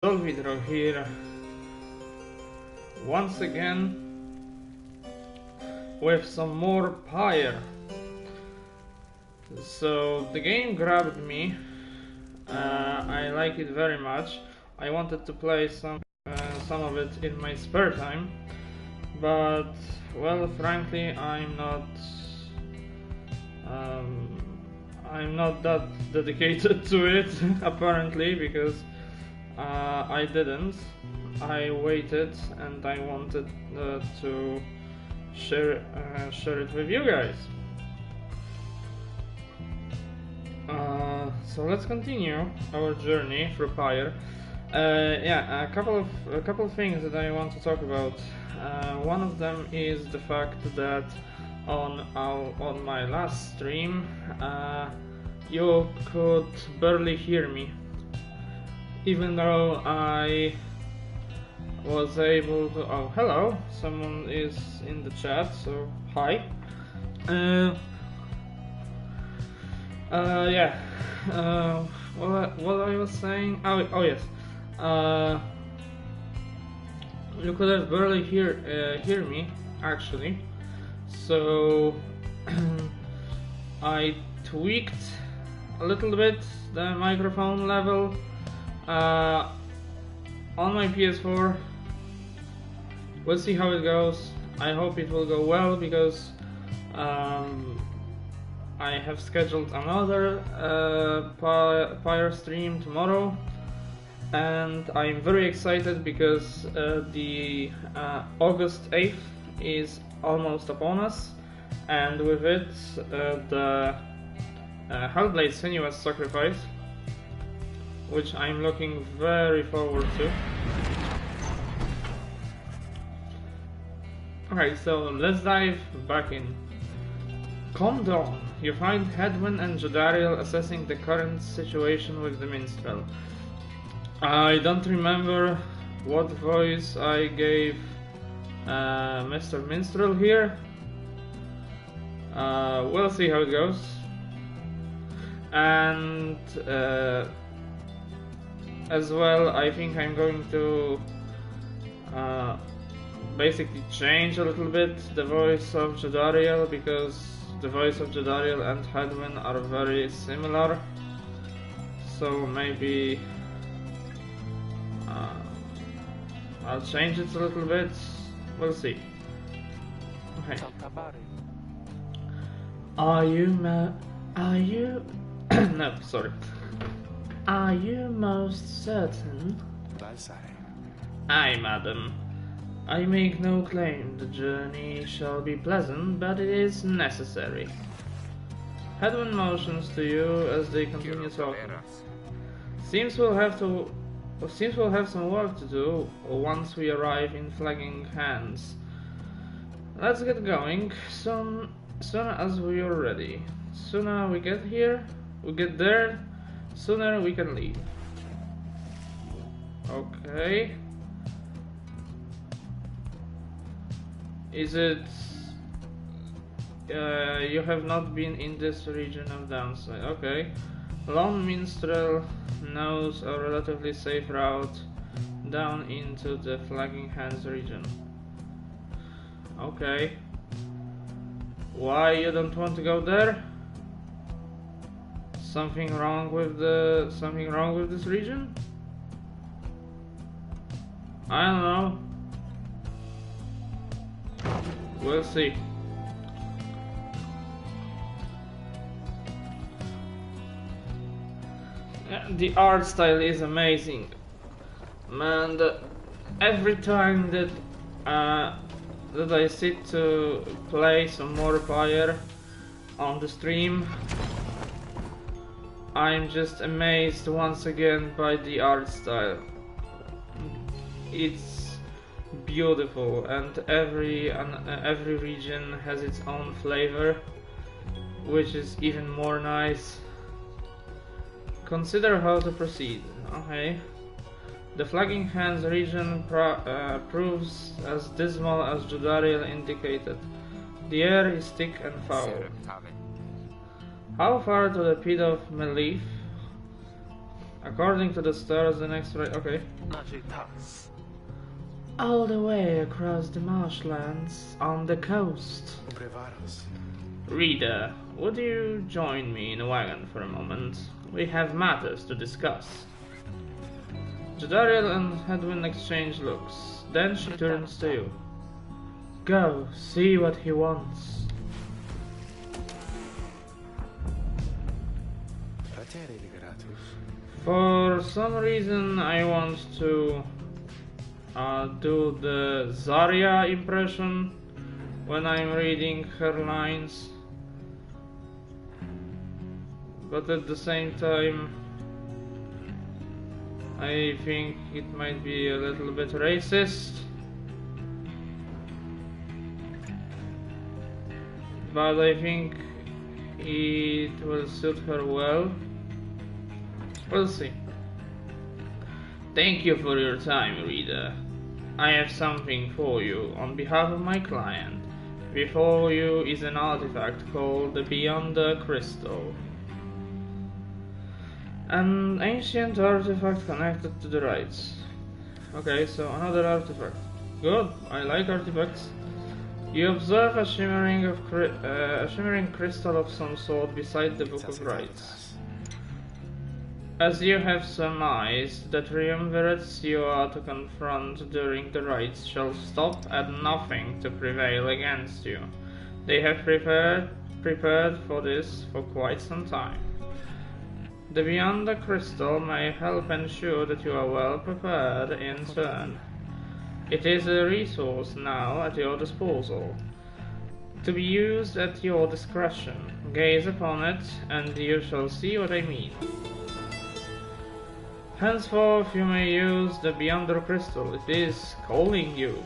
Solvidro here once again with some more Pyre. So the game grabbed me. I like it very much. I wanted to play some of it in my spare time, but well, frankly, I'm not that dedicated to it apparently, because I didn't. I waited and I wanted to share it with you guys. So let's continue our journey through Pyre. A couple of things that I want to talk about. One of them is the fact that on my last stream, you could barely hear me, even though I was able to. Oh, hello! Someone is in the chat, so hi. What I was saying. Oh yes. You could have barely hear me actually. So I tweaked a little bit the microphone level on my PS4. We'll see how it goes. I hope it will go well, because I have scheduled another Pyre stream tomorrow, and I'm very excited because the August 8th is almost upon us, and with it the Hellblade Sinuous Sacrifice, which I'm looking very forward to. Okay, so let's dive back in. Calm down. You find Hedwyn and Jodariel assessing the current situation with the minstrel. I don't remember what voice I gave Mr. Minstrel here. We'll see how it goes. And as well, I think I'm going to basically change a little bit the voice of Jodariel, because the voice of Jodariel and Hedwyn are very similar. So maybe I'll change it a little bit. We'll see. Okay. Are you no, sorry. Are you most certain? Aye, madam. I make no claim the journey shall be pleasant, but it is necessary. Hedwyn motions to you as they continue talking. Seems we'll have some work to do once we arrive in Flagging Hands. Let's get going soon as we are ready. Sooner we get there, sooner we can leave. Okay. Is it you have not been in this region of downside? Okay. Lone Minstrel knows a relatively safe route down into the Flagging Hands region. Okay. Why you don't want to go there? Something wrong with this region? I don't know. We'll see. The art style is amazing, man. Every time that I sit to play some more Pyre on the stream, I'm just amazed once again by the art style. It's beautiful, and every region has its own flavor, which is even more nice. Consider how to proceed. Okay. The Flagging Hands region proves as dismal as Jodariel indicated. The air is thick and foul. How far to the pit of Melif? According to the stars, the next right. Okay. All the way across the marshlands on the coast. Reader, would you join me in a wagon for a moment? We have matters to discuss. Jadariel and Hedwin exchange looks. Then she turns to you. Go, see what he wants. For some reason I want to do the Zarya impression when I'm reading her lines, but at the same time I think it might be a little bit racist, but I think it will suit her well. We'll see. Thank you for your time, reader. I have something for you on behalf of my client. Before you is an artifact called the Beyond the Crystal. An ancient artifact connected to the rites. Okay, so another artifact. Good, I like artifacts. You observe a shimmering crystal of some sort beside the Book of Rites. As you have surmised, the triumvirates you are to confront during the rites shall stop at nothing to prevail against you. They have prepared for this for quite some time. The Beyond the Crystal may help ensure that you are well prepared in turn. It is a resource now at your disposal, to be used at your discretion. Gaze upon it, and you shall see what I mean. Henceforth you may use the Beyond the Crystal. It is calling you.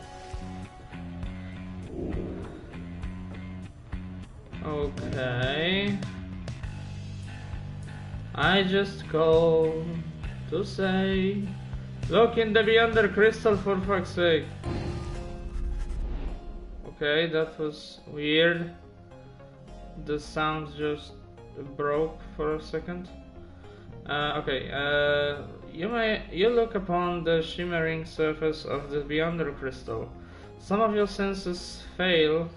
Okay. I just call to say, look in the Beyond the Crystal, for fuck's sake. Okay, that was weird. The sound just broke for a second. You look upon the shimmering surface of the Beyond the Crystal. Some of your senses fail,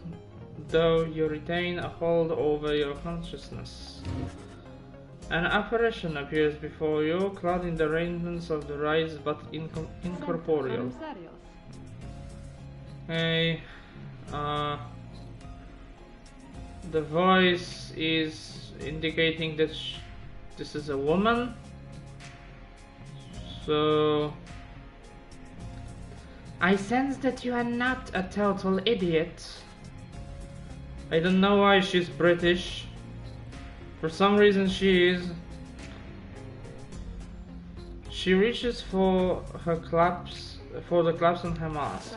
though you retain a hold over your consciousness. An apparition appears before you, clad in the raiments of the rites, but incorporeal. Okay, the voice is indicating that this is a woman. So I sense that you are not a total idiot. I don't know why she's British. For some reason she is. She reaches for the claps on her mask.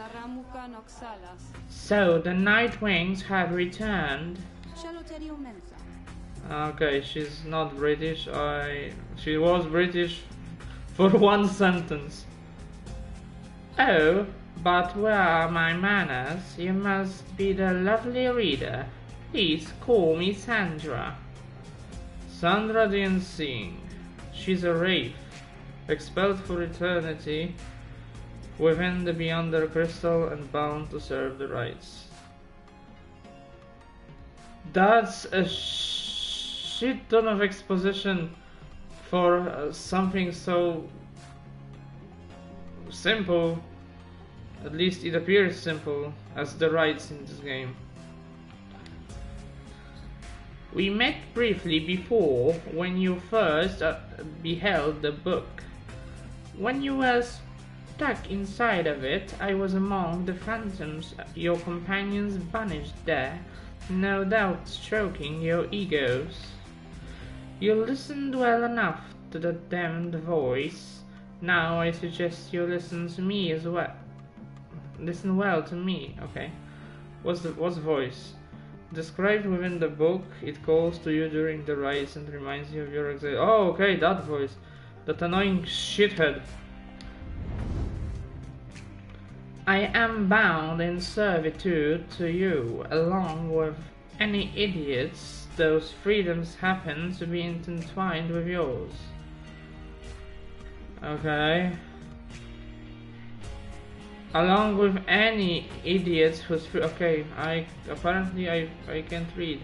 So the Night Wings have returned. Okay, she's not British. She was British for one sentence. Oh, but where are my manners? You must be the lovely reader. Please call me Sandra. Sandra the Unseeing. She's a wraith, expelled for eternity within the Beyond the Crystal and bound to serve the rites. That's a shit ton of exposition for something so simple. At least it appears simple as the rites in this game. We met briefly before when you first beheld the book. When you were stuck inside of it, I was among the phantoms your companions banished there, no doubt stroking your egos. You listened well enough to the damned voice. Now I suggest you listen to me as well. Listen well to me, okay? What's voice? Described within the book, it calls to you during the rites and reminds you of your exile. Oh, okay, that voice. That annoying shithead. I am bound in servitude to you, along with any idiots those freedoms happen to be intertwined with yours. Okay. Along with any idiots who's free. Okay, I can't read.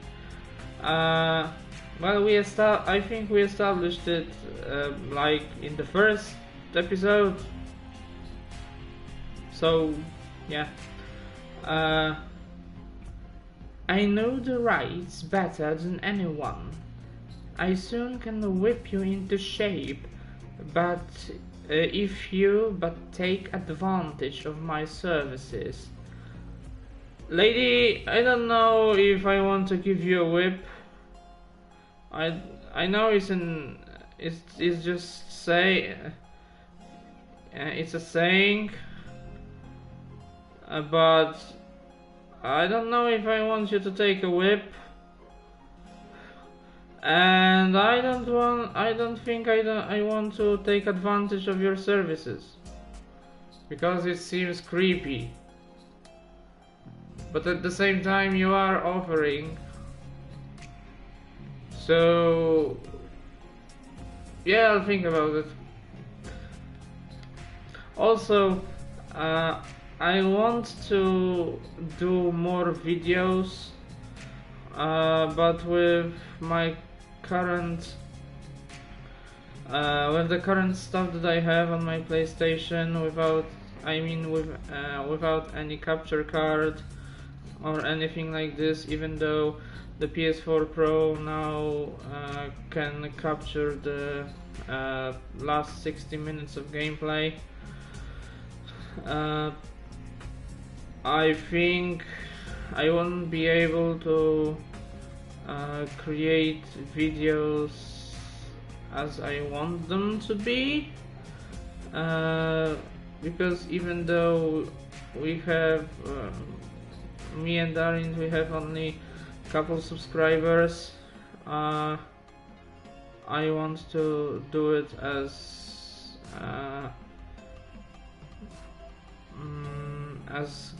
Well, I think we established it like in the first episode. So, yeah. I know the rights better than anyone. I soon can whip you into shape, but if you take advantage of my services. Lady, I don't know if I want to give you a whip. I know it's just it's a saying, but I don't know if I want you to take a whip. And I want to take advantage of your services, because it seems creepy. But at the same time you are offering. So yeah, I'll think about it. Also, I want to do more videos, but with my current with the current stuff that I have on my PlayStation, without any capture card or anything like this, even though the PS4 Pro now can capture the last 60 minutes of gameplay. I think I won't be able to create videos as I want them to be, because even though we have me and Darin, we have only a couple subscribers, I want to do it as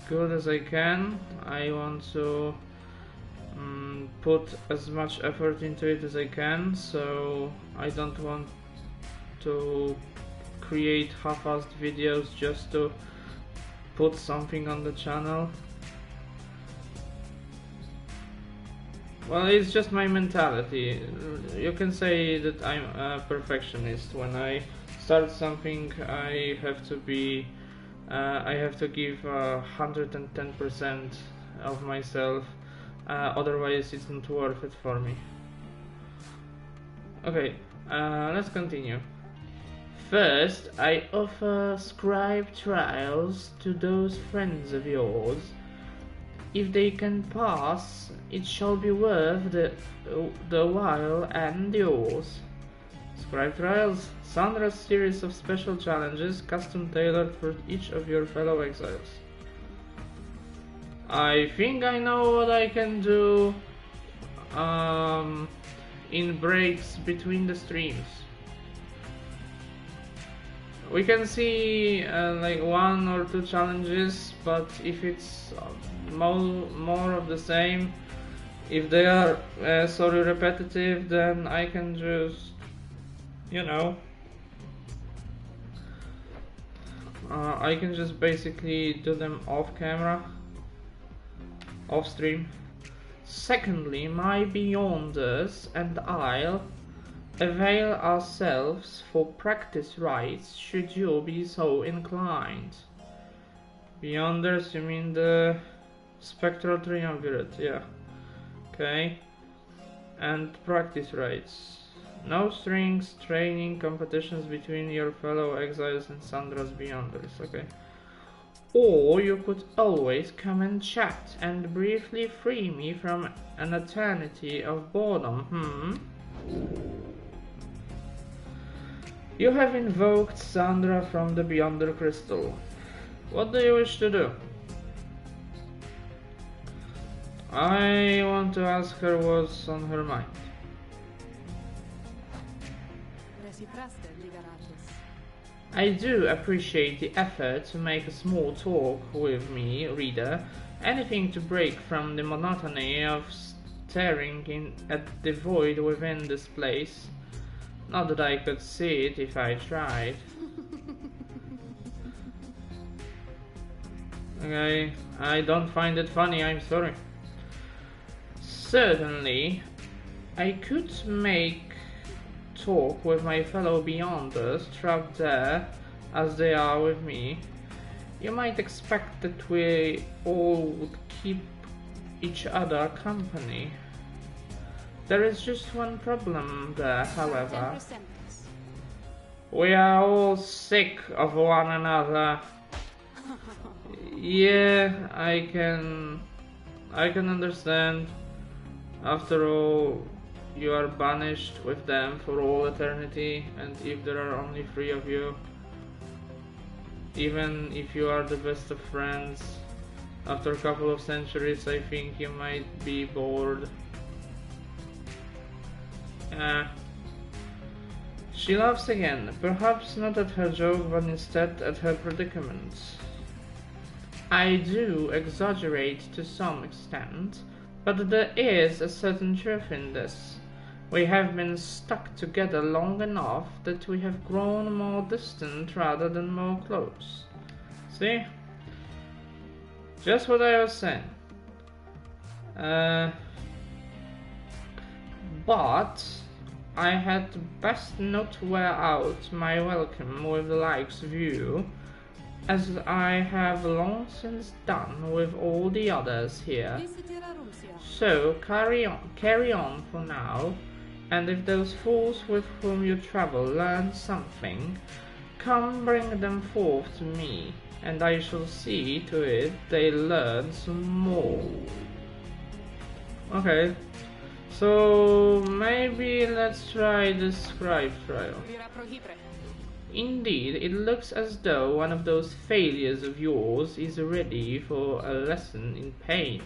good as I can. I want to put as much effort into it as I can, so I don't want to create half-assed videos just to put something on the channel. Well, it's just my mentality. You can say that I'm a perfectionist. When I start something, I have to give 110% of myself, otherwise it's not worth it for me. Okay, let's continue. First, I offer scribe trials to those friends of yours. If they can pass, it shall be worth the while and yours. Scribe trials, Sandra's series of special challenges custom tailored for each of your fellow exiles. I think I know what I can do in breaks between the streams. We can see like 1 or 2 challenges, but if it's more of the same, if they are sorry repetitive, then I can just, you know, I can just basically do them off camera, off stream. Secondly, my Beyonders and I'll avail ourselves for practice rights should you be so inclined. Beyonders, you mean the Spectral Triumvirate, yeah. Okay. And practice rights. No strings, training competitions between your fellow exiles and Sandra's Beyonders, okay. Or you could always come and chat and briefly free me from an eternity of boredom, You have invoked Sandra from the Beyonder Crystal. What do you wish to do? I want to ask her what's on her mind. I do appreciate the effort to make a small talk with me, reader. Anything to break from the monotony of staring at the void within this place. Not that I could see it if I tried. Okay, I don't find it funny, I'm sorry. Certainly, I could make talk with my fellow Beyonders trapped there as they are with me. You might expect that we all would keep each other company. There is just one problem there, however. We are all sick of one another. Yeah, I can understand. After all, you are banished with them for all eternity, and if there are only 3 of you, even if you are the best of friends, after a couple of centuries I think you might be bored. She laughs again, perhaps not at her joke, but instead at her predicament. I do exaggerate to some extent, but there is a certain truth in this. We have been stuck together long enough that we have grown more distant rather than more close. See? Just what I was saying. But I had best not wear out my welcome with the likes of you, as I have long since done with all the others here. So carry on for now, and if those fools with whom you travel learn something, come bring them forth to me, and I shall see to it they learn some more. Okay. So maybe let's try the scribe trial. Indeed, it looks as though one of those failures of yours is ready for a lesson in pain.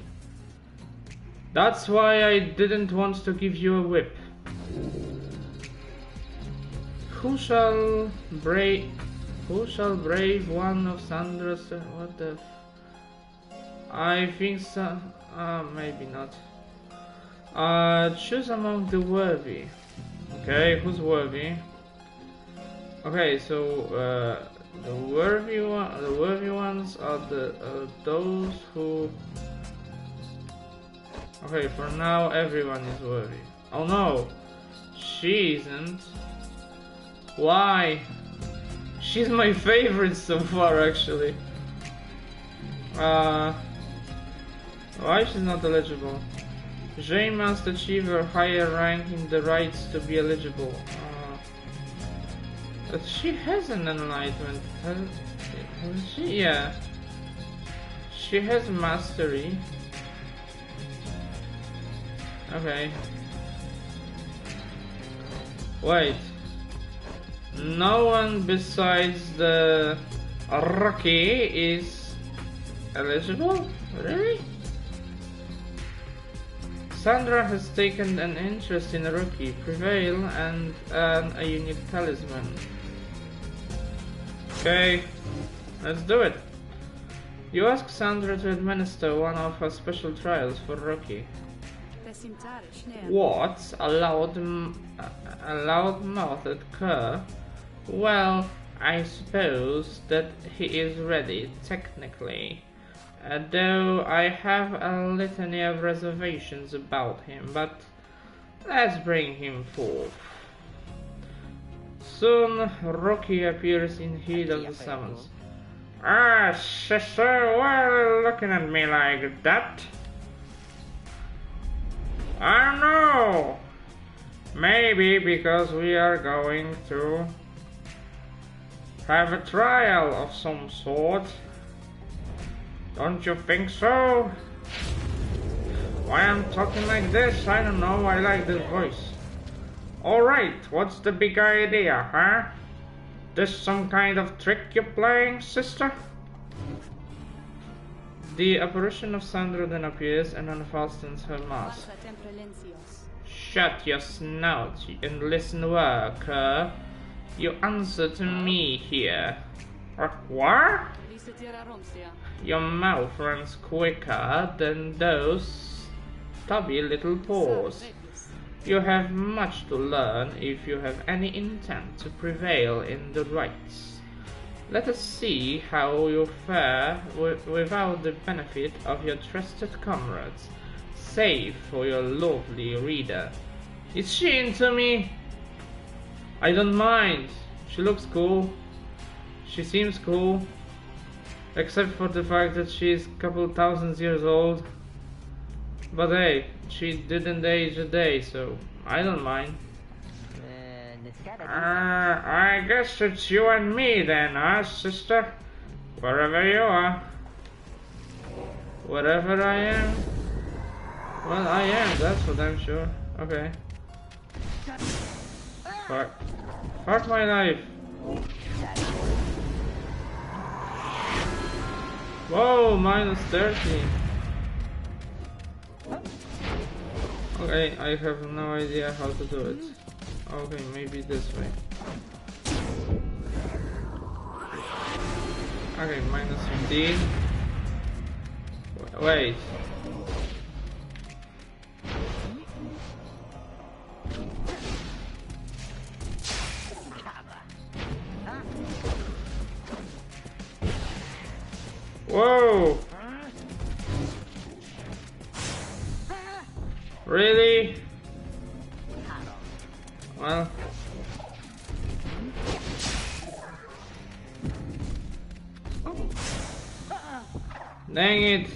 That's why I didn't want to give you a whip. Who shall brave one of Sandra's... what the... I think so... maybe not. Choose among the worthy. Okay, who's worthy? Okay, so the worthy ones are those who. Okay, for now everyone is worthy. Oh no, she isn't. Why? She's my favorite so far, actually. Why she's not eligible? Jane must achieve a higher rank in the rights to be eligible. But she has an enlightenment, hasn't she? Yeah. She has mastery. Okay. Wait. No one besides the Rocky is eligible? Really? Sandra has taken an interest in Rookie, Prevail, and earn a unique talisman. Okay, let's do it. You ask Sandra to administer one of her special trials for Rookie. What? A loud-mouthed cur? Well, I suppose that he is ready, technically. Though I have a litany of reservations about him, but let's bring him forth. Soon, Rocky appears in heed of the summons. Ah, sister, why are you looking at me like that? I don't know. Maybe because we are going to have a trial of some sort. Don't you think so? Why I'm talking like this? I don't know, I like this voice. Alright, what's the big idea, huh? This some kind of trick you're playing, sister? The apparition of Sandra then appears and unfastens her mask. Shut your snout and listen well, cur. You answer to me here. What? Your mouth runs quicker than those stubby little paws. You have much to learn if you have any intent to prevail in the rights. Let us see how you fare without the benefit of your trusted comrades, save for your lovely reader. Is she into me? I don't mind. She looks cool. She seems cool. Except for the fact that she's a couple thousand years old. But hey, she didn't age a day, so I don't mind. I guess it's you and me then, huh, sister? Wherever you are. Wherever I am. Well, I am, that's for damn sure. Okay. Fuck. Fuck my life. Whoa, -30. Okay, I have no idea how to do it. Okay, maybe this way. Okay, -15. Wait. Whoa! Really? Well. Dang it.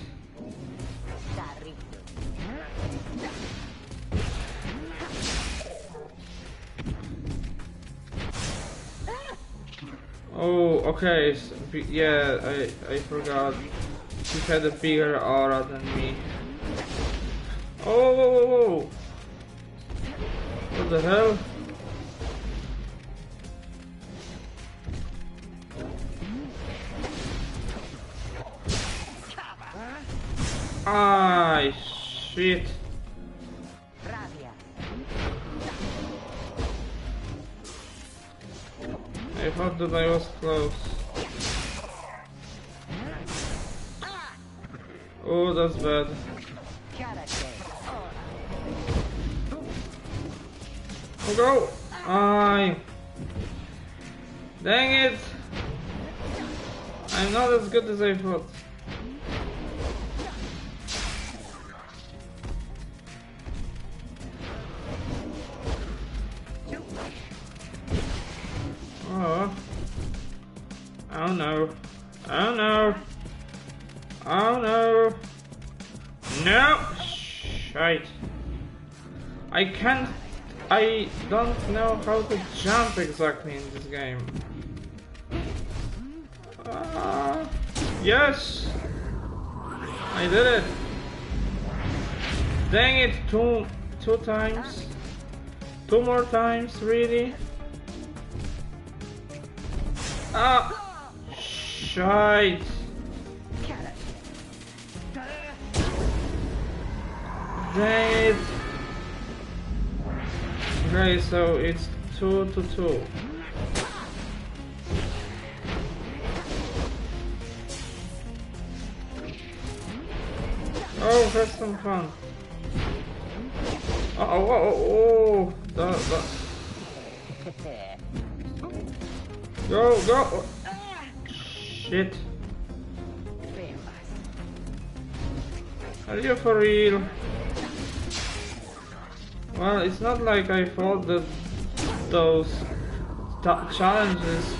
Oh, okay. So, yeah, I forgot. He had a bigger aura than me. Oh, whoa, whoa, whoa. What the hell? Ah, shit. I thought that I was close. Oh, that's bad. Oh, go! Aye. Dang it! I'm not as good as I thought. Oh. Oh no. Oh no. Oh no. No! Shite. I don't know how to jump exactly in this game. Yes! I did it! Dang it, two times. Two more times, really? Ah! Shite! Dang it! Okay, so it's 2-2. Oh, have some fun. Oh, Go! Shit. Are you for real? Well, it's not like I thought that those challenges...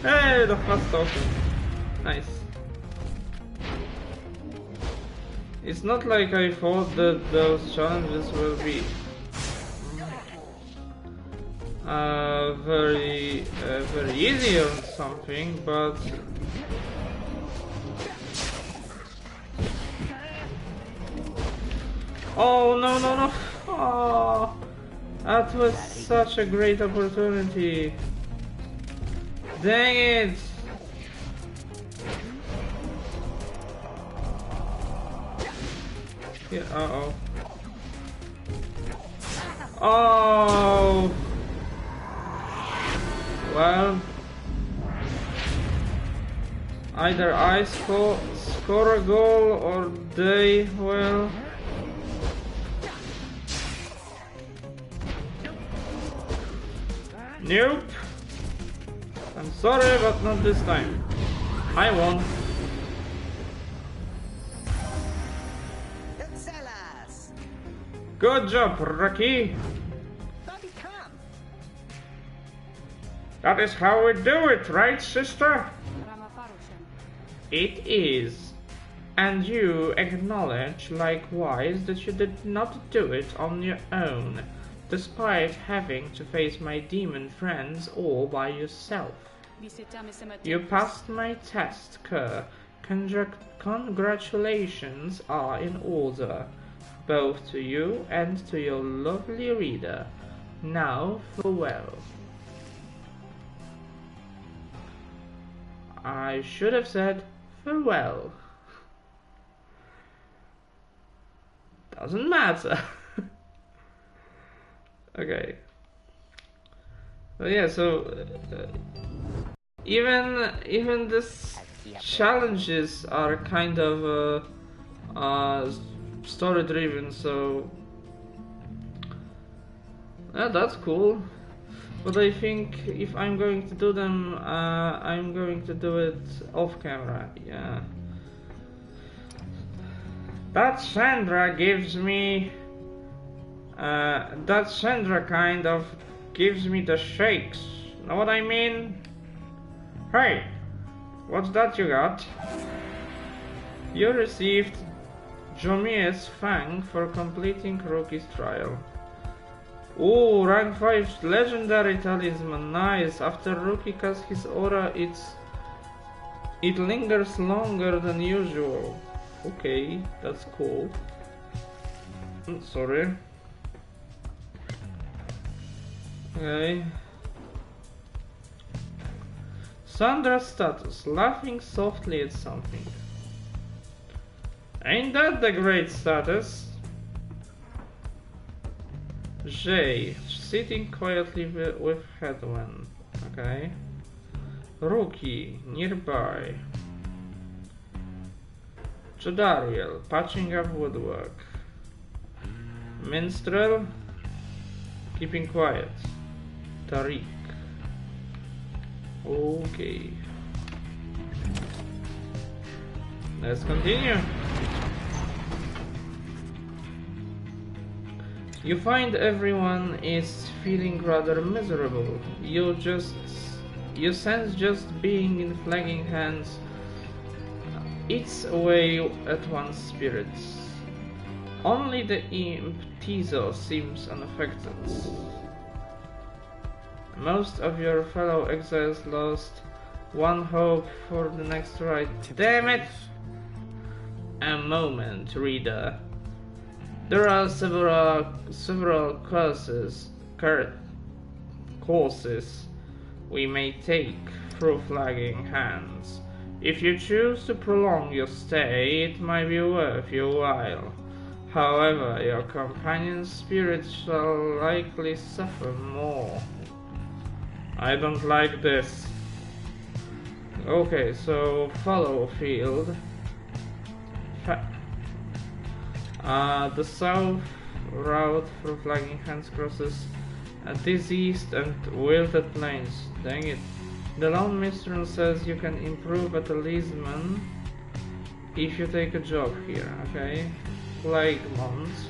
Hey, the fast token. Nice. It's not like I thought that those challenges will be very easy or something, but oh no! Oh, that was such a great opportunity. Dang it! Yeah, uh-oh. Oh! Well, either I score a goal or they will. Nope. I'm sorry, but not this time. I won. Good job, Rocky. That is how we do it, right, sister? It is. And you acknowledge likewise that you did not do it on your own, despite having to face my demon friends all by yourself. You passed my test, Kerr. Congratulations are in order, both to you and to your lovely reader. Now, farewell. I should have said farewell. Doesn't matter. Okay. So yeah, even this challenges are kind of story driven, so yeah, that's cool. But I think if I'm going to do them, I'm going to do it off camera. Yeah. That Sandra gives me. That Sandra kind of gives me the shakes. Know what I mean? Hey, what's that you got? You received Jomia's Fang for completing Rookie's trial. Ooh, rank 5 legendary talisman, nice. After Rookie casts his aura, it lingers longer than usual. Okay, that's cool. Sorry. Okay. Sandra's status, laughing softly at something. Ain't that the great status? Jay, sitting quietly with Hedwyn. Okay. Rookie, nearby. Jodariel, patching up woodwork. Minstrel, keeping quiet. Tariq. Okay. Let's continue. You find everyone is feeling rather miserable. You sense just being in flagging hands eats away at one's spirits. Only the imp Tizo seems unaffected. Most of your fellow exiles lost one hope for the next ride. Damn it! A moment, reader. There are several courses we may take through flagging hands. If you choose to prolong your stay, it might be worth your while. However, your companion's spirit shall likely suffer more. I don't like this. Okay, so follow field. The south route for flagging hands crosses diseased and wilted plains. Dang it. The lone minstrel says you can improve a talisman if you take a job here, okay? Plague Mons.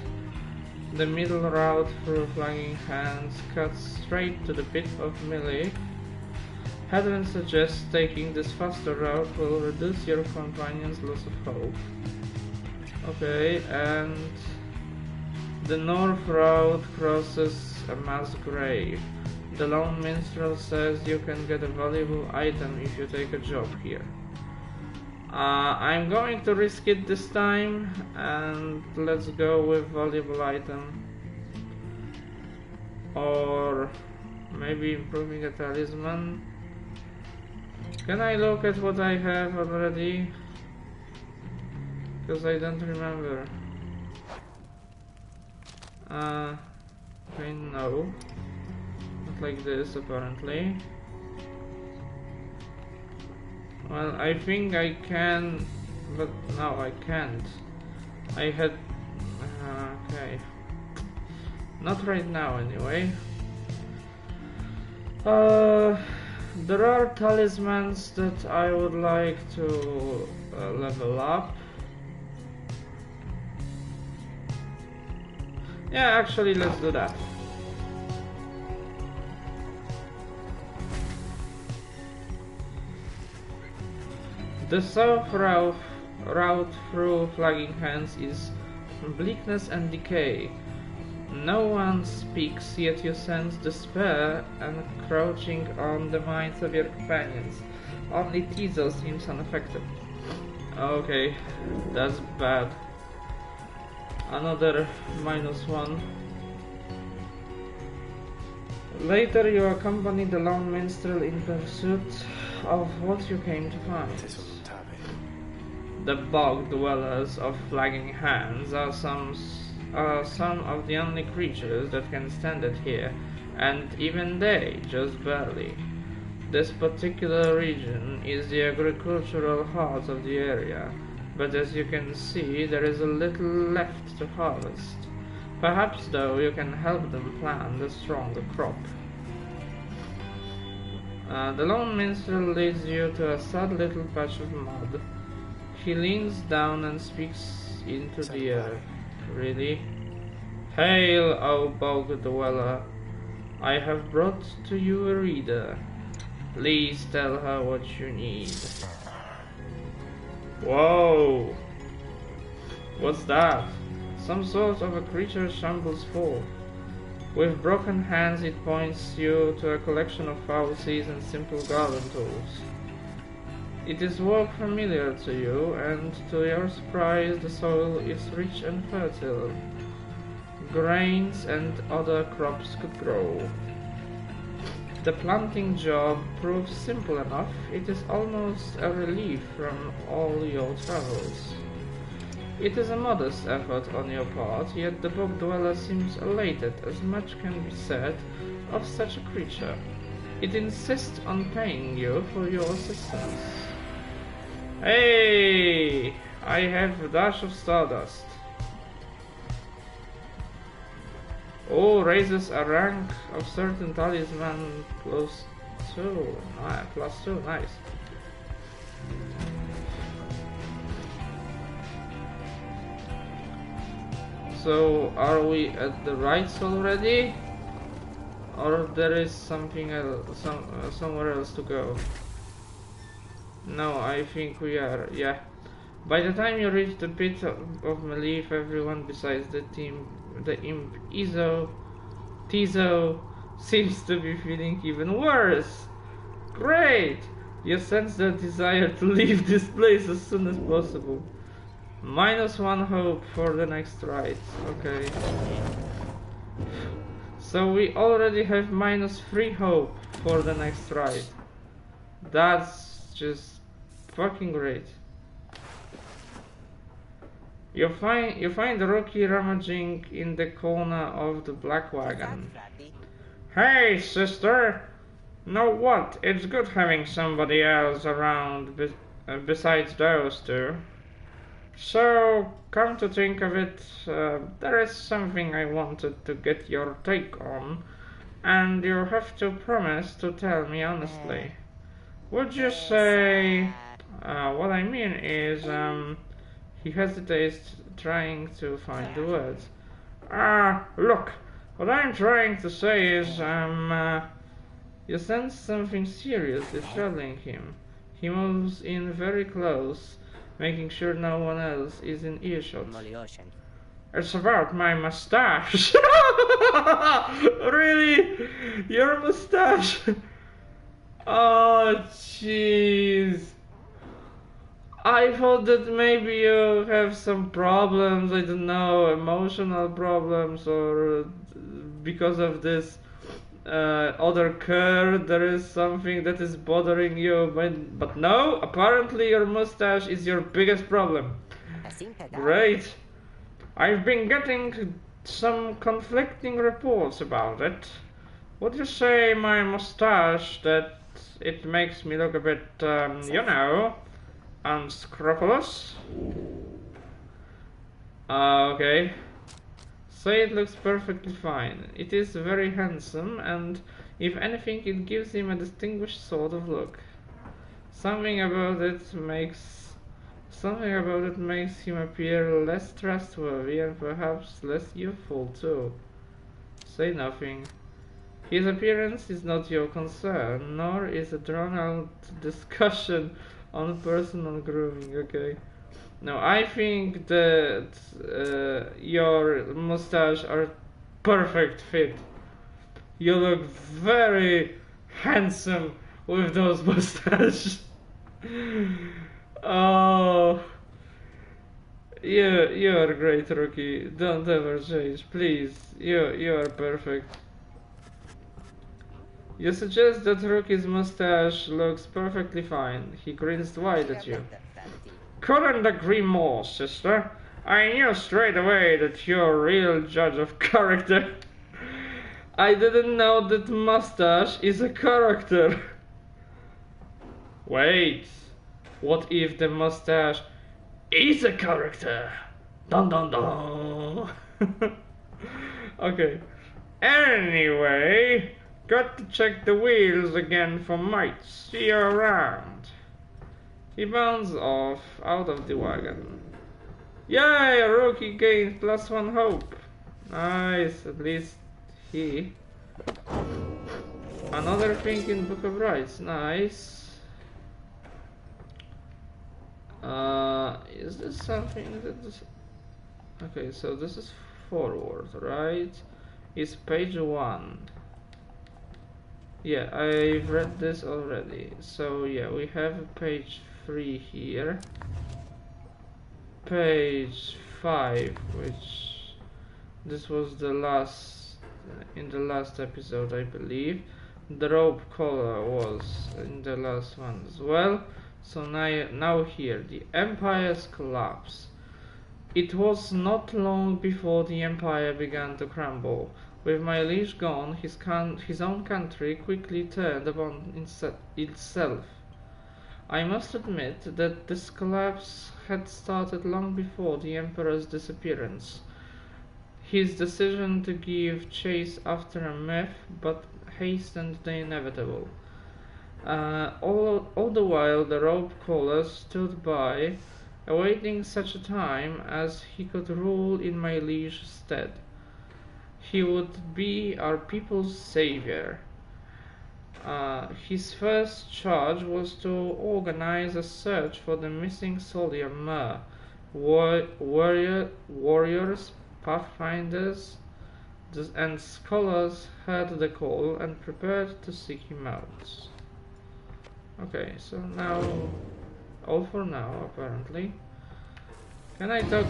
The middle route through flagging hands cuts straight to the pit of melee. Hedwyn suggests taking this faster route will reduce your companion's loss of hope. Okay, and the north route crosses a mass grave. The lone minstrel says you can get a valuable item if you take a job here. I'm going to risk it this time, and let's go with valuable item. Or maybe improving a talisman. Can I look at what I have already? Because I don't remember. Okay, no. Not like this, apparently. Well, I think I can, but no, I can't. I had... okay. Not right now, anyway. There are talismans that I would like to level up. Yeah, actually, let's do that. The south route through Flagging Hands is bleakness and decay. No one speaks, yet you sense despair encroaching on the minds of your companions. Only Tizo seems unaffected. Okay, that's bad. Another -1. Later you accompany the lone minstrel in pursuit of what you came to find. The bog dwellers of Flagging Hands are some of the only creatures that can stand it here, and even they just barely. This particular region is the agricultural heart of the area, but as you can see, there is a little left to harvest. Perhaps, though, you can help them plant a stronger crop. The lone minstrel leads you to a sad little patch of mud. He leans down and speaks into the earth. Really? Hail, O bog dweller! I have brought to you a reader. Please tell her what you need. Whoa! What's that? Some sort of a creature shambles forth. With broken hands it points you to a collection of falsies and simple garden tools. It is work familiar to you, and to your surprise the soil is rich and fertile. Grains and other crops could grow. The planting job proves simple enough. It is almost a relief from all your travels. It is a modest effort on your part, yet the bog dweller seems elated, as much can be said of such a creature. It insists on paying you for your assistance. Hey! I have a dash of stardust. Oh, raises a rank of certain talisman +2. +2, nice. So, are we at the rights already? Or there is something else, somewhere else to go? No, I think we are, yeah. By the time you reach the pit of Melief, everyone besides the imp Tizo seems to be feeling even worse. Great! You sense the desire to leave this place as soon as possible. -1 hope for the next ride. Okay. So we already have -3 hope for the next ride. That's just fucking great. You find Rocky rummaging in the corner of the black wagon. Hey, sister! Know what? It's good having somebody else around besides those two. So, come to think of it, there is something I wanted to get your take on, and you have to promise to tell me honestly. Would you say... what I mean is, he hesitates, trying to find the words. Look, what I'm trying to say is, you sense something seriously troubling him. He moves in very close, making sure no one else is in earshot. It's about my mustache. Really? Your mustache? Oh, jeez. I thought that maybe you have some problems, I don't know, emotional problems, or because of this other curve there is something that is bothering you, but no, apparently your mustache is your biggest problem. Great. I've been getting some conflicting reports about it. Would you say my mustache, that it makes me look a bit, you know, unscrupulous? Okay. Say it looks perfectly fine. It is very handsome, and If anything, it gives him a distinguished sort of look. Something about it makes him appear less trustworthy and perhaps less youthful too. Say nothing. His appearance is not your concern, nor is a drawn-out discussion on personal grooming, okay? No, I think that your mustache are perfect fit. You look very handsome with those mustaches. Oh, you are great, Rookie. Don't ever change, please. You are perfect. You suggest that Rookie's mustache looks perfectly fine. He grins wide at you. Couldn't agree more, sister. I knew straight away that you're a real judge of character. I didn't know that mustache is a character. Wait, what if the mustache is a character? Dun dun dun. Okay. Anyway, got to check the wheels again for mites. See you around. He bounds off out of the wagon. Yay! Rookie gains +1 hope. Nice, at least he. Another thing in Book of Rights. Nice. Is this something that is... Okay, so this is forward, right? It's page 1. Yeah, I've read this already. So yeah, we have page 3 here. Page 5, which this was the last in the last episode, I believe. The rope collar was in the last one as well. So now here, the Empire's collapse. It was not long before the Empire began to crumble. With my liege gone, his own country quickly turned upon itself. I must admit that this collapse had started long before the Emperor's disappearance. His decision to give chase after a myth but hastened the inevitable. All the while the rope caller stood by, awaiting such a time as he could rule in my liege's stead. He would be our people's savior. His first charge was to organize a search for the missing soldier Myr. Warriors, pathfinders, and scholars heard the call and prepared to seek him out. Okay, so now, all for now, apparently. Can I talk?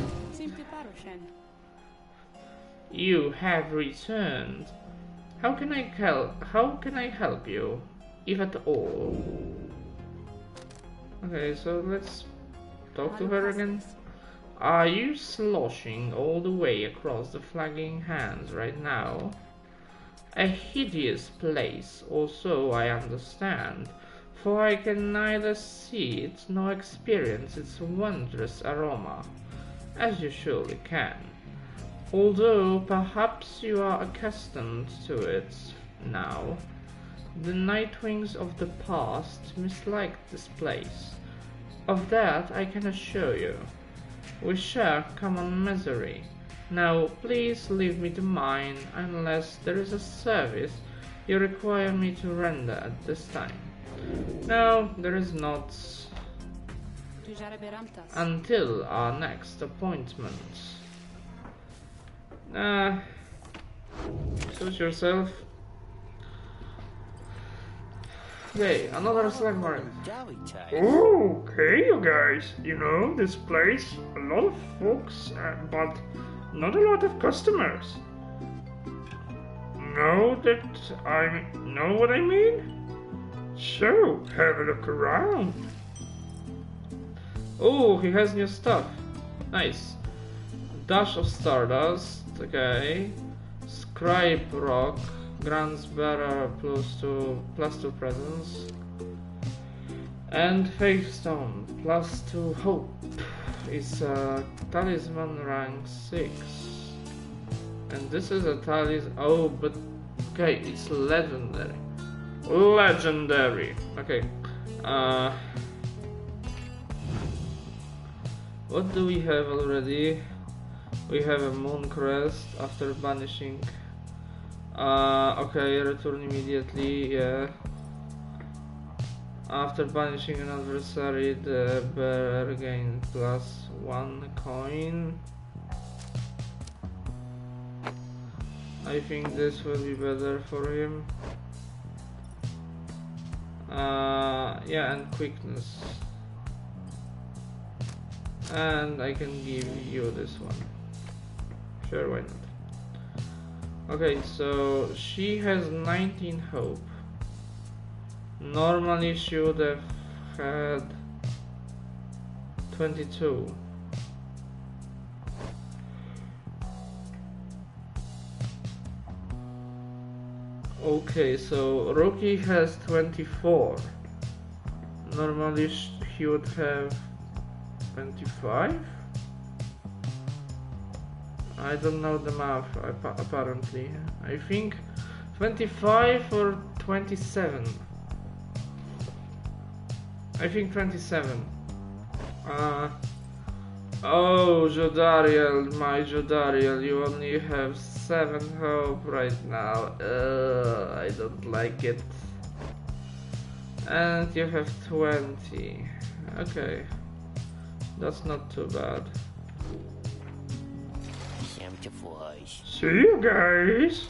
You have returned. How can I help you, if at all? Okay, so let's talk to her again. Are you sloshing all the way across the flagging hands right now? A hideous place, or so I understand, for I can neither see it nor experience its wondrous aroma, as you surely can. Although perhaps you are accustomed to it now, the Nightwings of the past misliked this place. Of that I can assure you. We share common misery. Now please leave me to mine, unless there is a service you require me to render at this time. No, there is not. Until our next appointment. Suit yourself. Okay, another slag marine. Okay, you guys. You know, this place, a lot of folks, but not a lot of customers. Know what I mean? So, have a look around. Oh, he has new stuff. Nice. Dash of Stardust. Okay. Scribe Rock. Grants bearer +2 presence. And Faith Stone +2 hope. It's a talisman rank 6. And this is a talisman. Oh, but okay, it's legendary. Legendary. Okay. What do we have already? We have a moon crest after banishing. Okay, return immediately. Yeah. After banishing an adversary, the bearer gains +1 coin. I think this will be better for him. Yeah, and quickness. And I can give you this one. Sure, why not? Okay, so she has 19 hope. Normally she would have had 22. Okay, so Rookie has 24. Normally he would have 25? I don't know the math, apparently. I think 25 or 27. I think 27. Oh, Jodariel, my Jodariel, you only have 7 hope right now. I don't like it. And you have 20. Okay. That's not too bad. See you guys!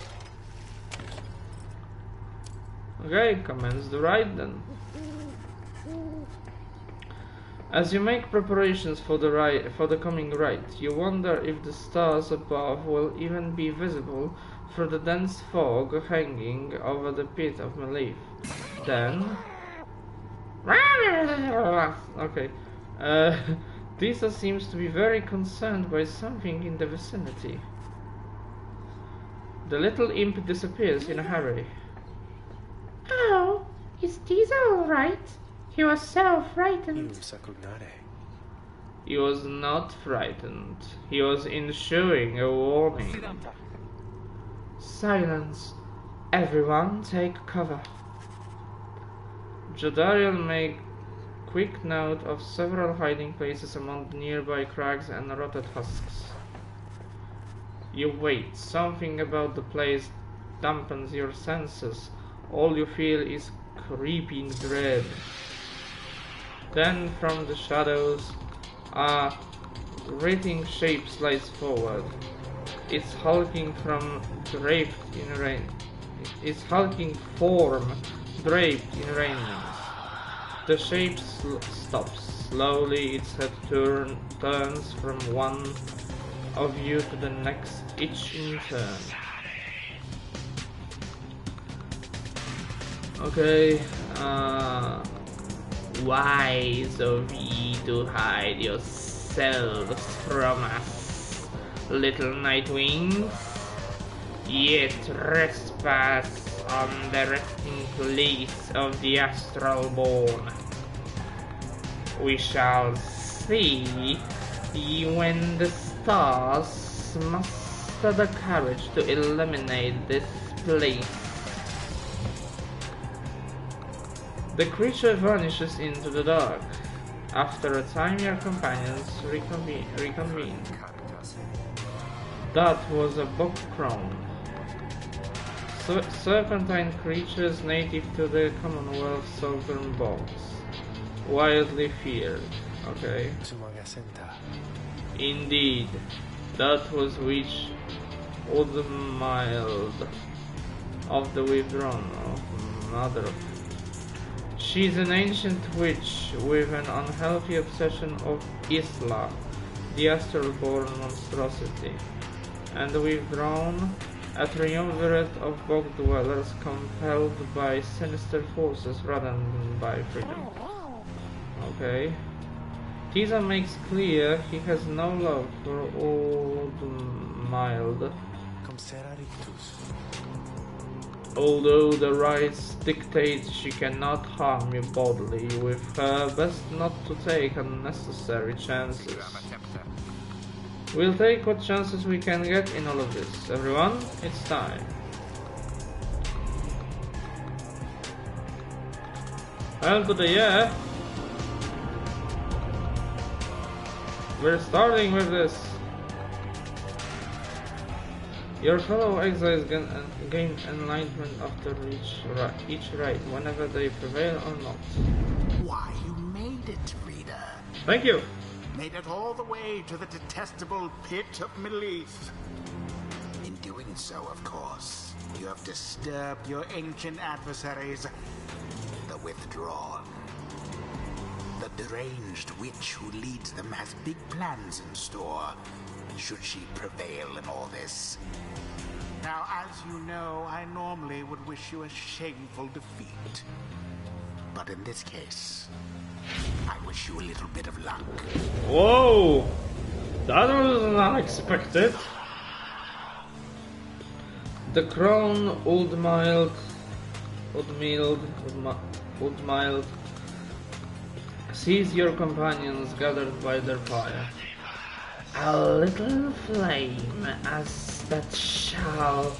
Okay, commence the ride then. As you make preparations for the coming ride, you wonder if the stars above will even be visible through the dense fog hanging over the pit of Malif. Then... Okay. Tisa seems to be very concerned by something in the vicinity. The little imp disappears in a hurry. Oh, is Tisa alright? He was so frightened. He was not frightened. He was issuing a warning. Silence. Everyone take cover. Jodariel made quick note of several hiding places among the nearby crags and rotted husks. You wait. Something about the place dampens your senses. All you feel is creeping dread. Then from the shadows, a writhing shape slides forward. Its hulking form draped in raiment. The shape stops. Slowly its head turns from one of you to the next, each in turn. Okay, wise of ye to hide yourselves from us, little Nightwings. Ye trespass on the resting place of the astral born. We shall see when the stars muster the courage to eliminate this place. The creature vanishes into the dark. After a time, your companions reconvene. That was a bog crone. Serpentine creatures native to the Commonwealth southern bogs. Wildly feared. Okay. Indeed, that was Witch Udmild of the Withdrawn, of Mother. She's an ancient witch with an unhealthy obsession of Isla, the astral-born monstrosity, and the Withdrawn, a triumvirate of bog dwellers compelled by sinister forces rather than by freedom. Okay. Tisa makes clear he has no love for Udmild. Although the rites dictate she cannot harm you bodily, with her best not to take unnecessary chances. We'll take what chances we can get in all of this. Everyone, it's time. Hell to the yeah. We're starting with this. Your fellow exiles gain enlightenment after each raid, whenever they prevail or not. Why, you made it, reader. Thank you. Made it all the way to the detestable pit of Mileith. In doing so, of course, you have disturbed your ancient adversaries, the Withdrawn. The deranged witch who leads them has big plans in store, should she prevail in all this. Now, as you know, I normally would wish you a shameful defeat. But in this case, I wish you a little bit of luck. Whoa! That was unexpected. The crown Udmild sees your companions gathered by their fire. A little flame as that shall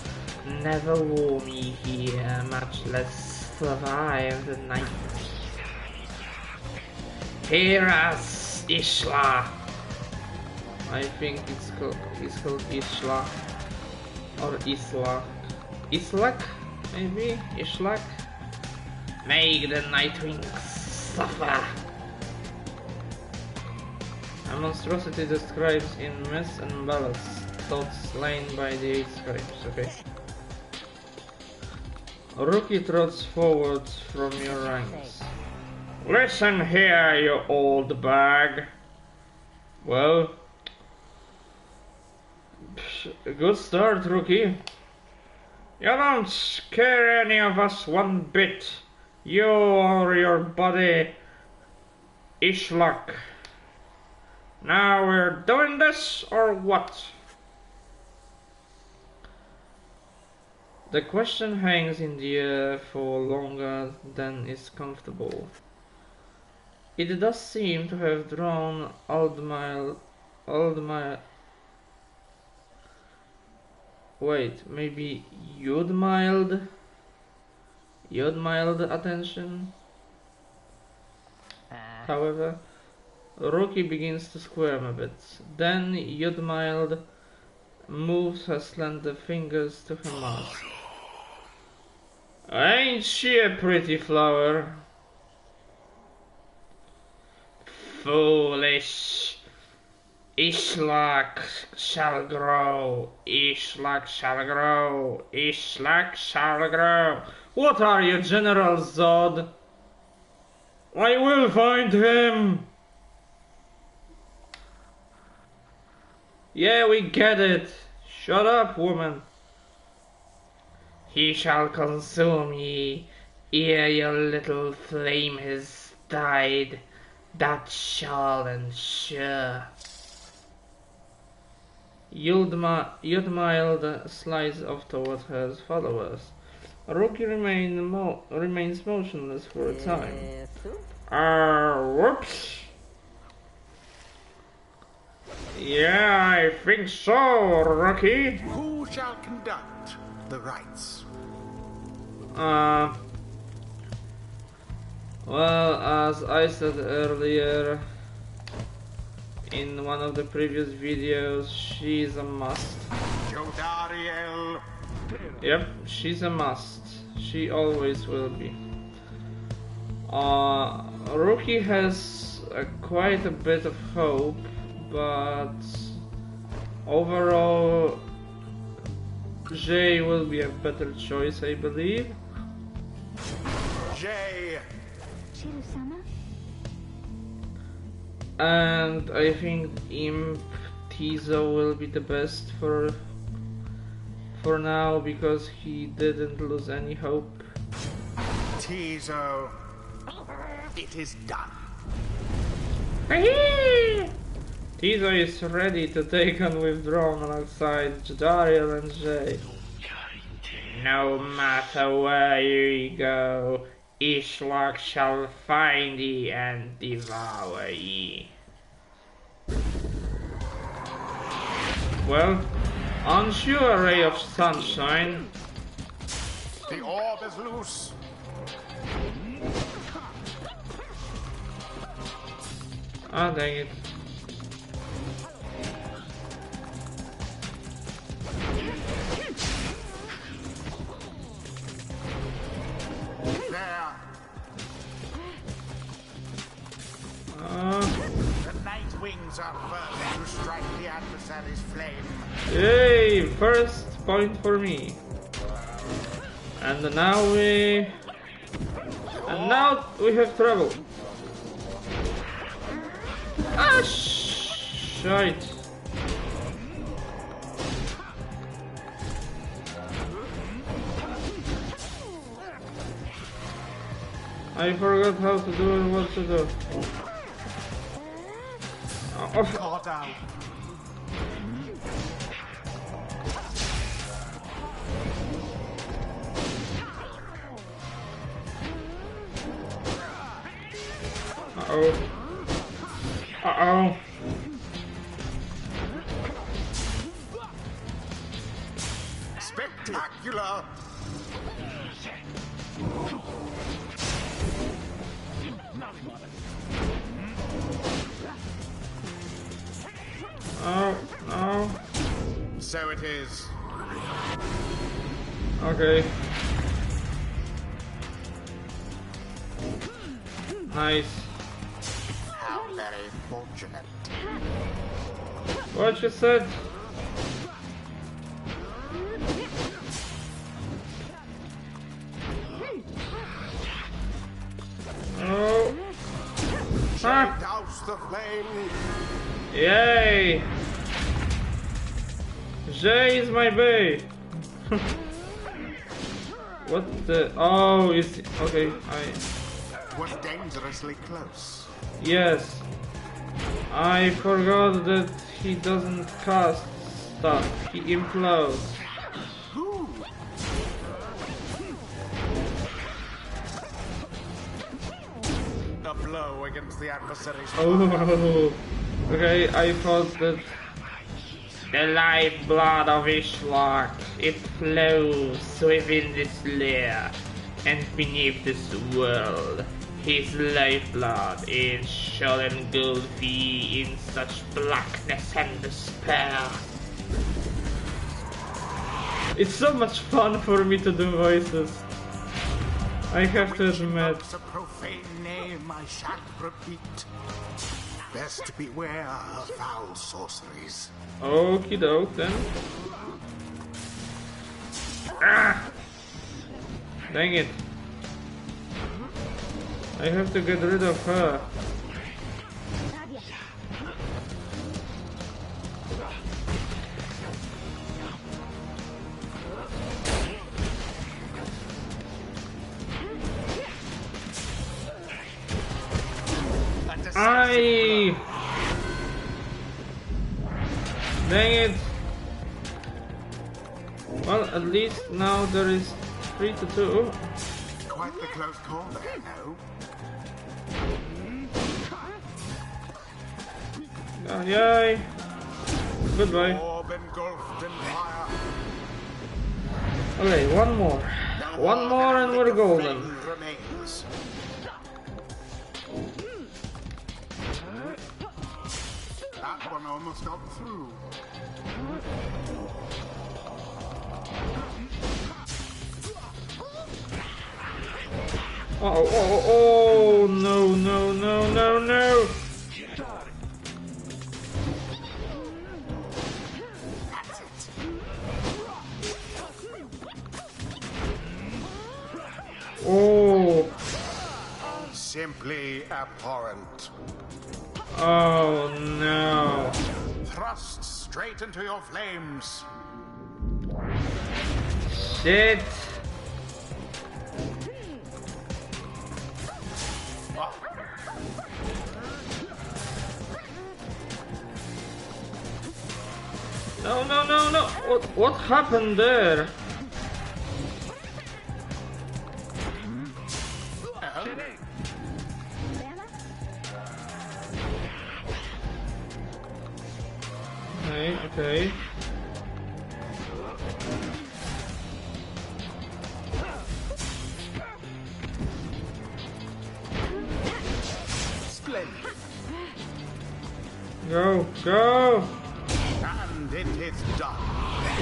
never warm me here, much less survive the night. Hear us, Ishla. I think it's called Ishla or Isla. Islak, maybe Ishlak. Make the Nightwings suffer. A monstrosity describes in myths and ballads thoughts slain by the 8 scribes. Okay. Rookie trots forward from your ranks. Listen here, you old bag. Well, good start, Rookie. You don't scare any of us one bit. You or your buddy Ishlak. Now we're doing this, or what? The question hangs in the air for longer than is comfortable. It does seem to have drawn maybe Yudmild attention. However, Rookie begins to squirm a bit. Then Yudmild moves her slender fingers to her mouth. Ain't she a pretty flower? Foolish. Ishlak shall grow. Ishlak shall grow. Ishlak shall grow. What are you, General Zod? I will find him. Yeah, we get it. Shut up, woman. He shall consume ye, ere your little flame has died. That shall ensure. Yudmild slides off toward her followers. Rookie remains motionless for a time. Whoops. Yeah, I think so, Rookie. Who shall conduct the rites? Well, as I said earlier in one of the previous videos, she's a must. Jodariel. Yep, she's a must. She always will be. Rookie has quite a bit of hope, but overall Jay will be a better choice, I believe. Jay. And I think Imp Tizo will be the best for now, because he didn't lose any hope. Tizo. It is done. Tizo is ready to take on Withdrawn alongside Jadariel and Jay. No matter where you go, Ishlak shall find ye and devour ye. Well, aren't you a ray of sunshine? The orb is loose. Ah, dang it. There. The night wings are first to strike the adversary's flame. Yay! First point for me. And now we have trouble. Ah, shite. I forgot how to do and what to do. Caught out. Uh-oh. Uh-oh. Spectacular. Oh, no. So it is. Okay. Nice. How very fortunate. What you said? Oh. Ah. Douse the flame. Yay! J is my bay. What the? Oh, is okay. Was dangerously close. Yes. I forgot that he doesn't cast stuff. He implodes. Ooh. A blow against the adversary's Oh. Okay, I thought that the lifeblood of Ishlock, it flows within this lair and beneath this world. His lifeblood is shall engulf thee in such blackness and despair. It's so much fun for me to do voices. I have to admit. A profane name I shan't repeat. Best beware of foul sorceries. Okie doke then. Ah! Dang it. I have to get rid of her. Aye! Dang it! Well, at least now there is 3-2. Quite the close call there, no? Yay! Goodbye. Orb engulfed in fire. Okay, one more. One more and we're golden. Remains. That one almost got through. Oh, no, no, no, no, no! That's it. Oh! Simply abhorrent. Oh no! Thrust straight into your flames. Shit! No, no, no, no! What happened there? Okay, okay. Splendid. Go, go! And it is done.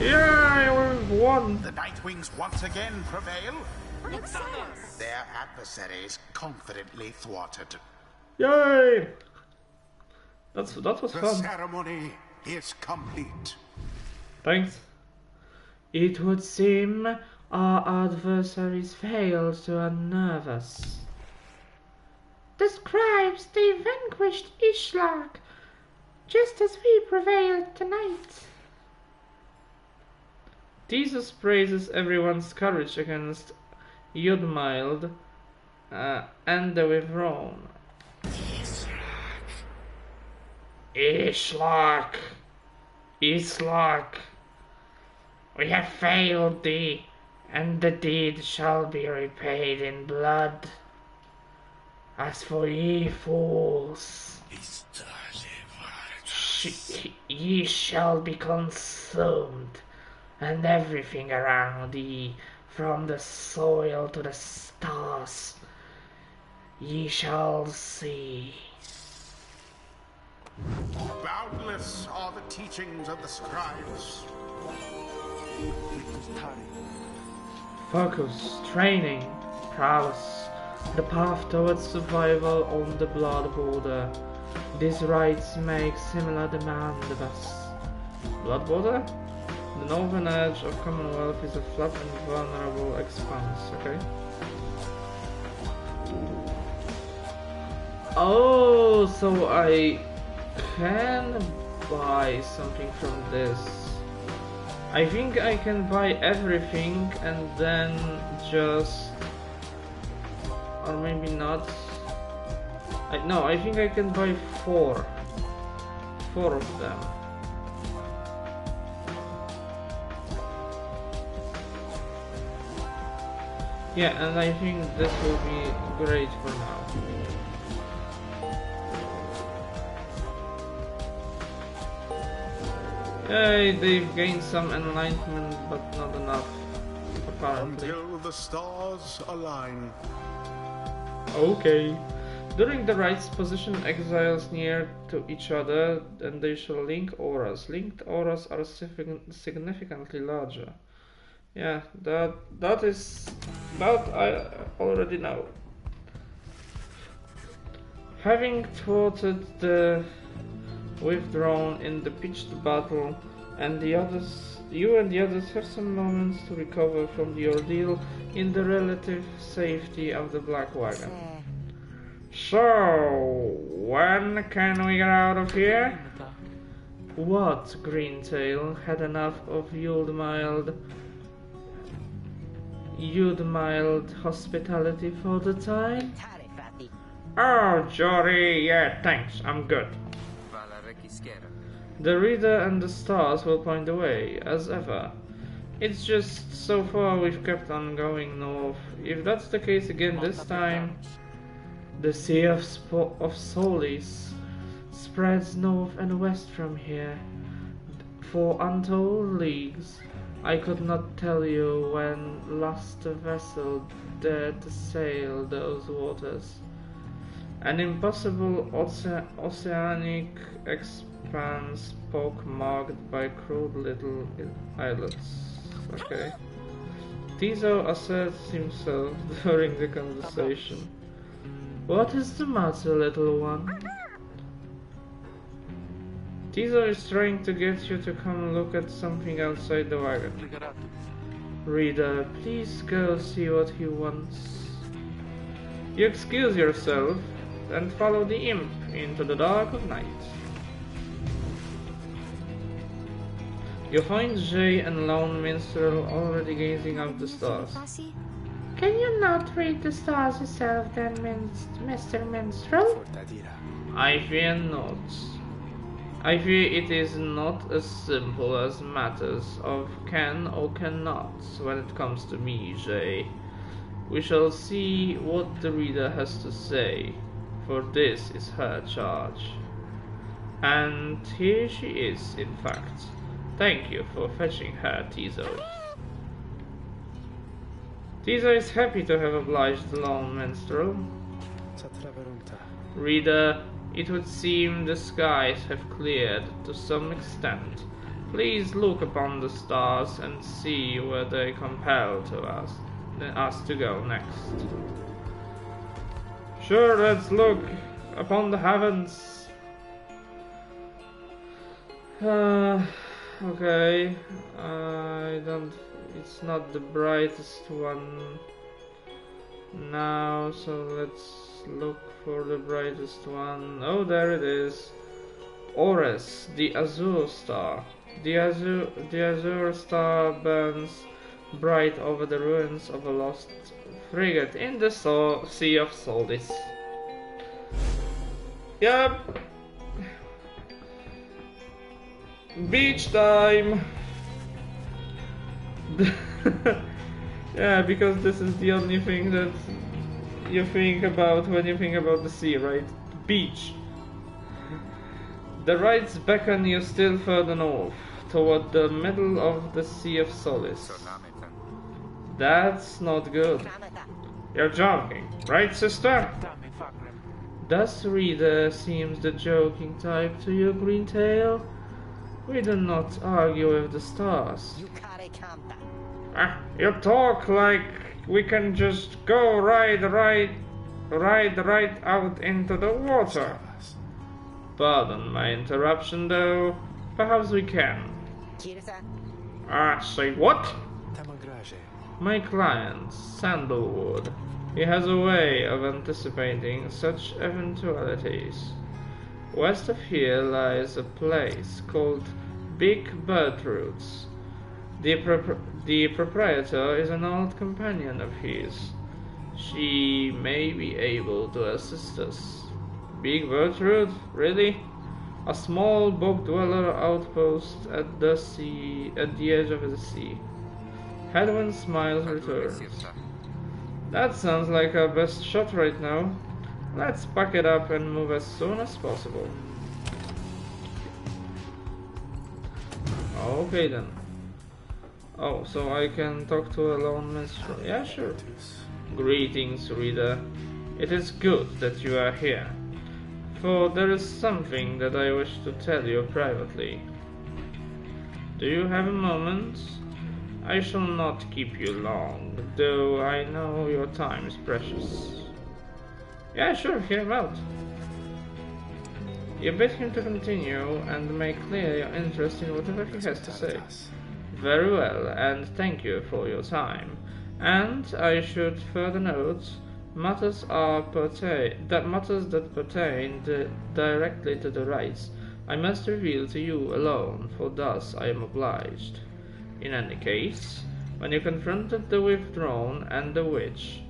Yeah, we've won! The Nightwings once again prevail. Their adversaries confidently thwarted. Yay! That was The fun. ceremony is complete. Thanks. It would seem our adversaries failed to unnerve us. The scribes, they vanquished Ishlak, just as we prevailed tonight. Jesus praises everyone's courage against Yudmild and the Withdrawn. Ishlak! Islak! We have failed thee, and the deed shall be repaid in blood. As for ye fools, ye shall be consumed, and everything around ye, from the soil to the stars, ye shall see. Boundless are the teachings of the scribes. Focus, training, prowess, the path towards survival on the blood border. These rites make similar demand of us. Blood border? The northern edge of Commonwealth is a flat and vulnerable expanse, okay? Oh, so I can buy something from this. I think I can buy everything and then just, or maybe not. No, I think I can buy four of them. Yeah, and I think this will be great for now. Hey, they've gained some enlightenment, but not enough, apparently. Until the stars align. Okay. During the rites, position exiles near to each other, and they shall link auras. Linked auras are significantly larger. Yeah, that I already know. Having thwarted the Withdrawn in the pitched battle, and you and the others have some moments to recover from the ordeal in the relative safety of the Black Wagon. So, when can we get out of here? What, Greentail, had enough of Yudmild hospitality for the time? Oh, Jory, yeah, thanks, I'm good. The reader and the stars will point the way, as ever. It's just, so far we've kept on going north. If that's the case again this time, the Sea of Solis spreads north and west from here, for untold leagues. I could not tell you when last a vessel dared to sail those waters. An impossible oceanic expanse pock-marked by crude little islets. Okay. Tizo asserts himself during the conversation. What is the matter, little one? Tizo is trying to get you to come look at something outside the wagon. Reader, please go see what he wants. You excuse yourself and follow the imp into the dark of night. You find Jay and Lone Minstrel already gazing up the stars. Can you not read the stars yourself then, Mr. Minstrel? I fear not. I fear it is not as simple as matters of can or cannot when it comes to me, Jay. We shall see what the reader has to say, for this is her charge. And here she is, in fact. Thank you for fetching her, Tizo. Tizo is happy to have obliged the Lone Minstrel. Reader, It would seem the skies have cleared to some extent. Please look upon the stars and see where they compel to us to go next. Sure, let's look upon the heavens. Okay, it's not the brightest one now, so let's look for the brightest one. Oh, there it is. Ores, the Azure Star. The Azure Star burns bright over the ruins of a lost frigate in the Sea of Solis. Yep. Beach time! Yeah, because this is the only thing that you think about when you think about the sea, right? Beach. The rides beckon you still further north, toward the middle of the Sea of Solis. That's not good. You're joking, right, sister? Thus, reader, seems the joking type to you, Greentail? We do not argue with the stars. You talk like we can just go ride right out into the water. Pardon my interruption, though. Perhaps we can. Say what? My client, Sandalwood. He has a way of anticipating such eventualities. West of here lies a place called Big Birdroots. The proprietor is an old companion of his. She may be able to assist us. Big Birdroot? Really? A small bog-dweller outpost at the edge of the sea. Hedwin's smile returns. That sounds like our best shot right now. Let's pack it up and move as soon as possible. Okay then. Oh, so I can talk to a lone minstrel. Yeah, sure. Greetings, reader. It is good that you are here, for there is something that I wish to tell you privately. Do you have a moment? I shall not keep you long, though I know your time is precious. Yeah, sure, hear him out. You bid him to continue and make clear your interest in whatever he has to say. Very well, and thank you for your time. And I should further note matters that pertain directly to the rites I must reveal to you alone, for thus I am obliged. In any case, when you confronted the withdrawn and the witch,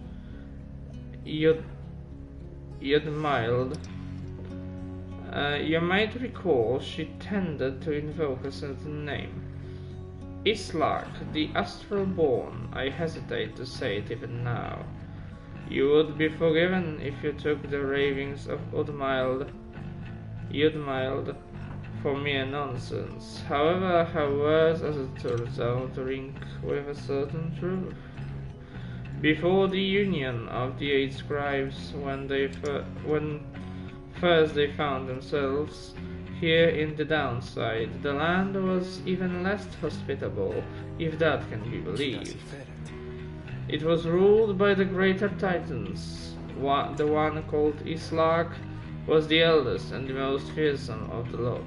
you might recall she tended to invoke a certain name. Islak, the astral born, I hesitate to say it even now. You would be forgiven if you took the ravings of Udmild for mere nonsense. However, her words, as it turns out, ring with a certain truth. Before the union of the 8 scribes, when first they found themselves here in the downside, the land was even less hospitable, if that can be believed. It was ruled by the greater titans. The one called Islak was the eldest and the most fearsome of the lot.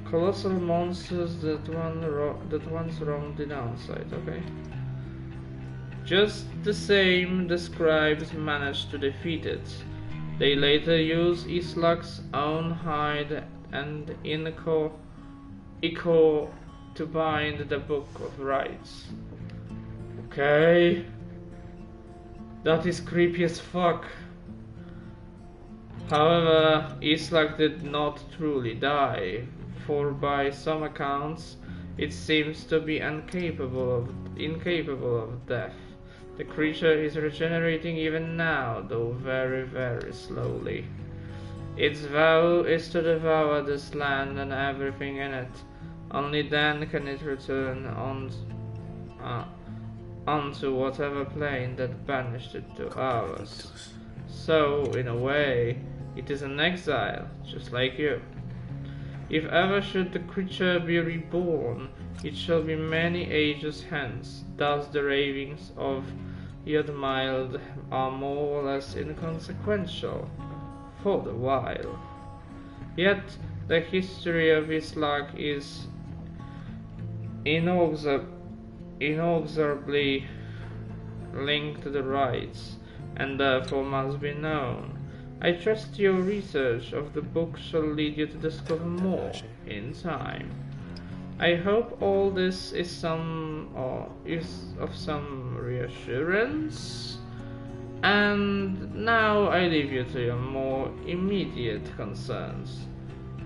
Colossal monsters that once roamed the downside, okay? Just the same, the scribes managed to defeat it. They later used Islak's own hide and ichor to bind the Book of Rites. Okay. That is creepy as fuck. However, Islak did not truly die, for by some accounts it seems to be incapable of death. The creature is regenerating even now, though very, very slowly. Its vow is to devour this land and everything in it. Only then can it return onto whatever plane that banished it to ours. So, in a way, It is an exile, just like you. If ever should the creature be reborn, it shall be many ages hence. Thus the ravings of Yodmild are more or less inconsequential, for the while. Yet the history of his luck is inexorably linked to the rites, and therefore must be known. I trust your research of the book shall lead you to discover more in time. I hope all this is of some reassurance. And now I leave you to your more immediate concerns.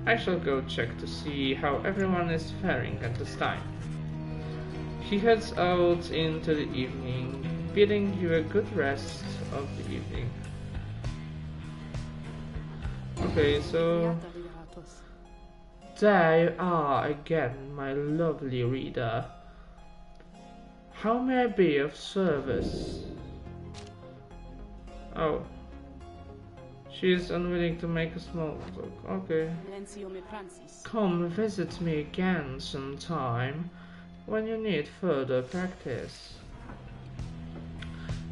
I shall go check to see how everyone is faring at this time. He heads out into the evening, bidding you a good rest of the evening. Okay, so there you are again, my lovely reader. How may I be of service? Oh, she is unwilling to make a small talk. Okay. Come visit me again sometime when you need further practice.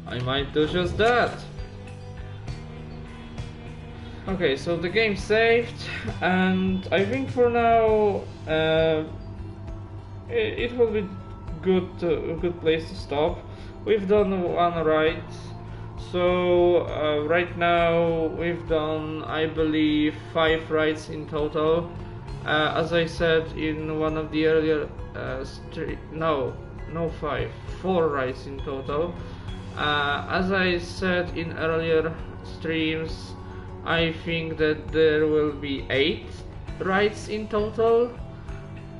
I might do just that. Okay, so the game saved, and I think for now it will be a good place to stop. We've done one ride, so right now we've done, I believe, 5 rides in total. As I said in one of the earlier 4 rides in total. As I said in earlier streams, I think that there will be 8 rides in total.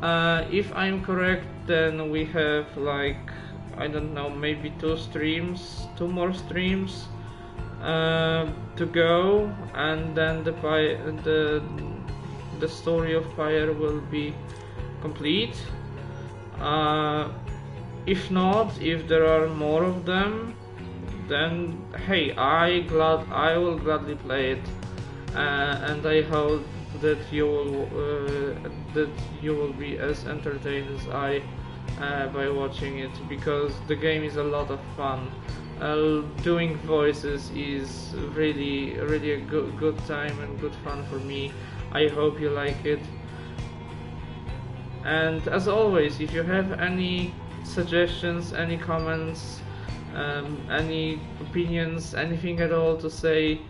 If I'm correct, then we have, like, I don't know, maybe 2 more streams to go, and then the story of Pyre will be complete. If not, if there are more of them, then hey, I will gladly play it, and I hope that you will be as entertained as I by watching it, because the game is a lot of fun. Doing voices is really a good time and good fun for me. I hope you like it. And as always, if you have any suggestions, any comments, any opinions, anything at all to say,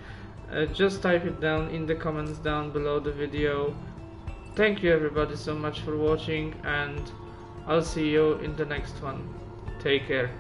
just type it down in the comments down below the video. Thank you everybody so much for watching, and I'll see you in the next one. Take care.